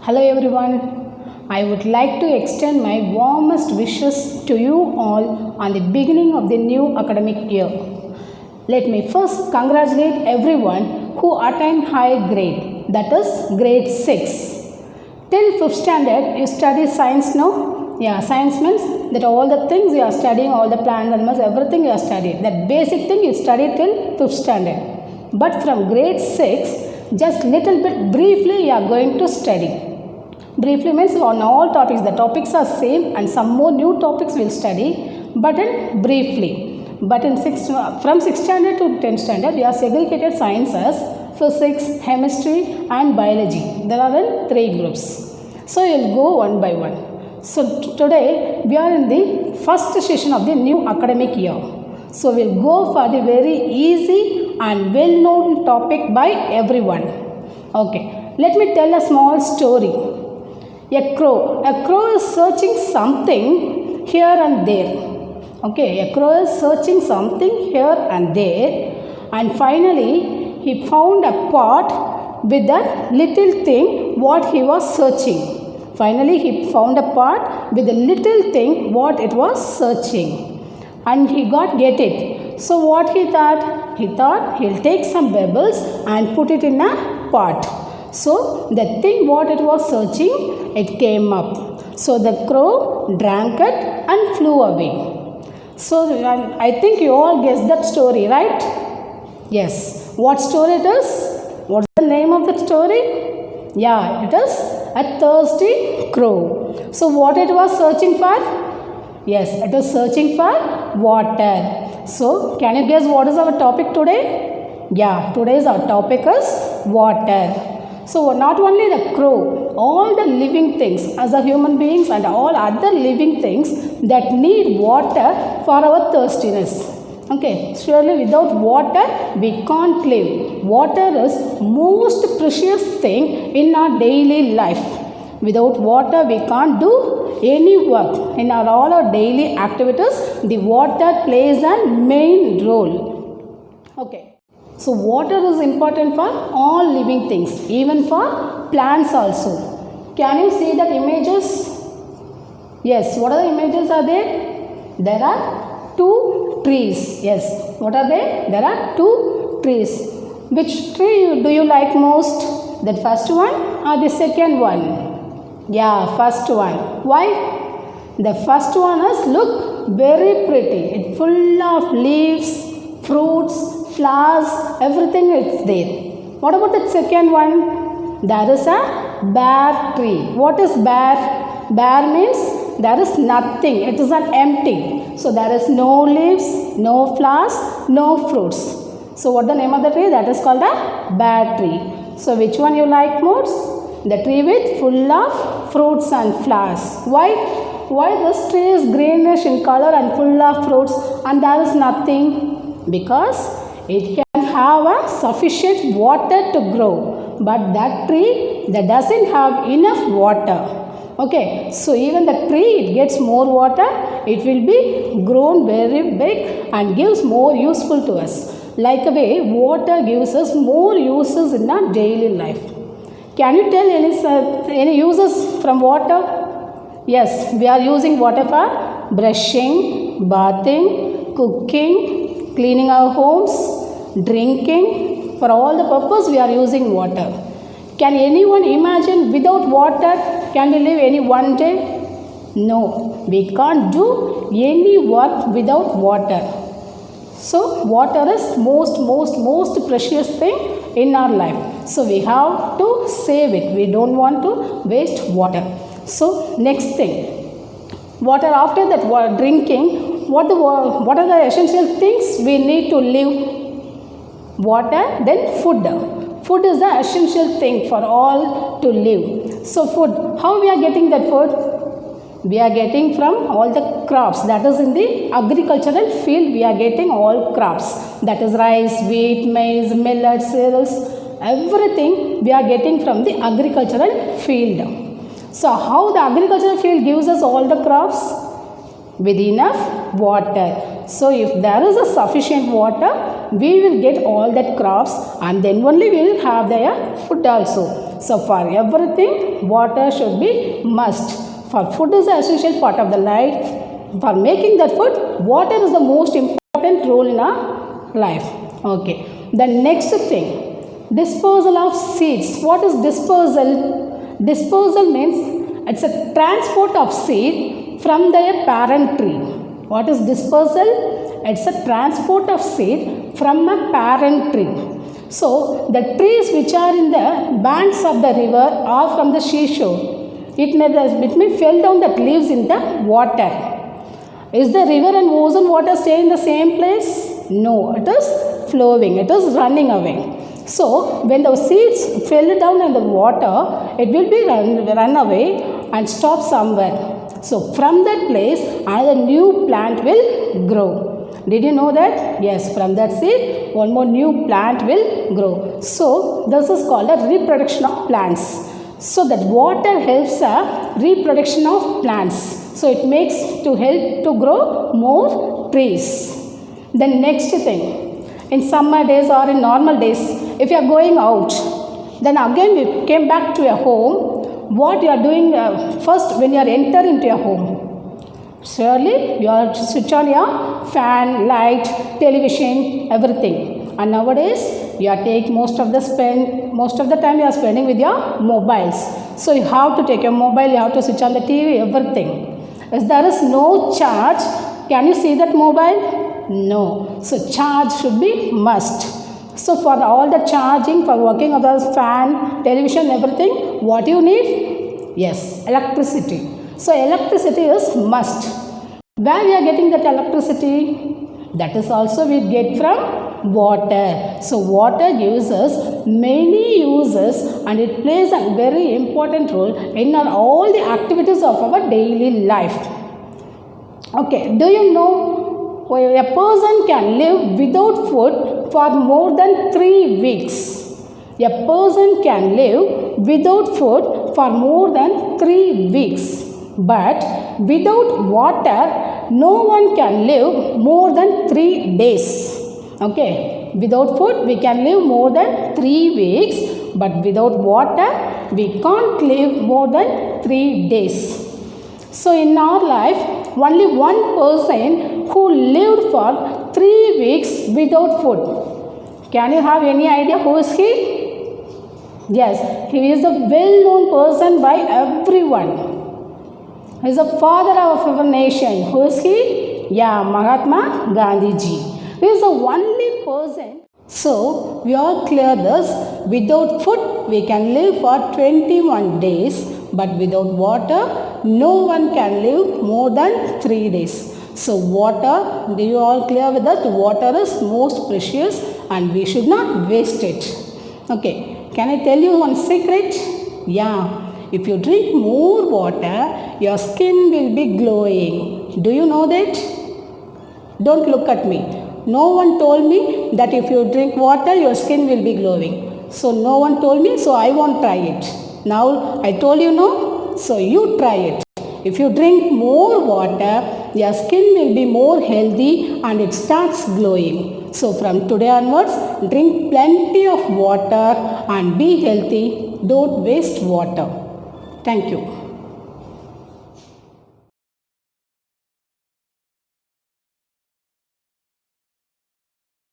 Hello everyone. I would like to extend my warmest wishes to you all on the beginning of the new academic year. Let me first congratulate everyone who attained high grade, that is grade 6. Till 5th standard you study science now? Yeah, science means that all the things you are studying, all the plants, animals, everything you are studying. That basic thing you study till 5th standard. But from grade 6, just little bit briefly you are going to study. Briefly means on all topics, the topics are same and some more new topics we will study, but in briefly. But in from 6th standard to 10th standard, we are segregated sciences, physics, chemistry and biology. There are in 3 groups. So you will go one by one. So today we are in the first session of the new academic year. So we will go for the very easy and well known topic by everyone. Okay, let me tell a small story. A crow is searching something here and there. Okay, a crow is searching something here and there, and finally he found a pot with that little thing what he was searching. Finally he found a pot with a little thing what it was searching, and he get it. So what he thought? He thought he'll take some pebbles and put it in a pot. So the thing what it was searching, it came up. So the crow drank it and flew away. So I think you all guessed that story, right? Yes. What story it is? What's the name of the story? Yeah, it is a thirsty crow. So what it was searching for? Yes, it is searching for water. So can you guess what is our topic today? Yeah, today's our topic is water. So not only the crow, all the living things as a human beings and all other living things that need water for our thirstiness. Okay, surely without water we can't live. Water is most precious thing in our daily life. Without water we can't do any work. In all our daily activities, the water plays a main role. Okay. So water is important for all living things, even for plants also. Can you see that images? Yes, what are the images are there? There are 2 trees. Yes, what are they? There are 2 trees. Which tree do you like most? That first one or the second one? Yeah, first one. Why? The first one is look very pretty. It's full of leaves, fruits, flowers, everything is there. What about the second one? There is a bare tree. What is bare? Bare means there is nothing. It is an empty. So there is no leaves, no flowers, no fruits. So what the name of the tree? That is called a bare tree. So which one you like most? The tree with full of fruits and flowers. Why? Why this tree is greenish in color and full of fruits and there is nothing? Because it can have a sufficient water to grow, but that tree that doesn't have enough water. Okay, so even the tree it gets more water, it will be grown very big and gives more useful to us. Like a way water gives us more uses in our daily life. Can you tell any uses from water? Yes, we are using water for brushing, bathing, cooking, cleaning our homes, drinking. For all the purpose we are using water. Can anyone imagine without water can we live any one day? No, we can't do any work without water. So water is most precious thing in our life. So we have to save it. We don't want to waste water. So next thing, water after that drinking, what are the essential things we need to live? Water, then food. Food is the essential thing for all to live. So food, how we are getting that food? We are getting from all the crops. That is in the agricultural field we are getting all crops. That is rice, wheat, maize, millet, cereals, everything we are getting from the agricultural field. So how the agricultural field gives us all the crops? With enough water. So if there is a sufficient water, we will get all that crops and then only we will have their food also. So for everything, water should be must. For food is an essential part of the life. For making that food, water is the most important role in our life. Okay. The next thing, disposal of seeds. What is disposal? Disposal means it's a transport of seed from their parent tree. What is disposal? It's a transport of seed from a parent tree. So, the trees which are in the banks of the river or from the seashore, it may fell down that leaves in the water. Is the river and ocean water stay in the same place? No, it is flowing, it is running away. So, when the seeds fell down in the water, it will be run away and stop somewhere. So, from that place, another new plant will grow. Did you know that? Yes, from that seed, one more new plant will grow. So, this is called a reproduction of plants. So, that water helps a reproduction of plants. So, it makes to help to grow more trees. The next thing, in summer days or in normal days, if you are going out, then again you came back to your home, what you are doing first when you are entering into your home? Surely you are switch on your fan, light, television, everything. And nowadays you are take most of the time you are spending with your mobiles. So you have to take your mobile, you have to switch on the TV, everything. If there is no charge, can you see that mobile? No. So charge should be must. So for all the charging, for working of the fan, television, everything, what you need? Yes, electricity. So electricity is must. Where we are getting that electricity? That is also we get from water. So water gives us many uses and it plays a very important role in all the activities of our daily life. Okay, do you know a person can live without food for more than 3 weeks? A person can live without food for more than 3 weeks. But without water, no one can live more than 3 days. Okay, without food, we can live more than 3 weeks. But without water, we can't live more than 3 days. So in our life, only one person who lived for 3 weeks without food. Can you have any idea who is he? Yes, he is a well-known person by everyone. He is the father of our nation. Who is he? Yeah, Mahatma Gandhi ji. He is the only person. So, we all clear this. Without food, we can live for 21 days. But without water, no one can live more than 3 days. So, water, do you all clear with that? Water is most precious and we should not waste it. Okay, can I tell you one secret? Yeah. If you drink more water, your skin will be glowing. Do you know that? Don't look at me. No one told me that if you drink water, your skin will be glowing. So no one told me, so I won't try it. Now I told you no, so you try it. If you drink more water, your skin will be more healthy and it starts glowing. So from today onwards, drink plenty of water and be healthy. Don't waste water. Thank you.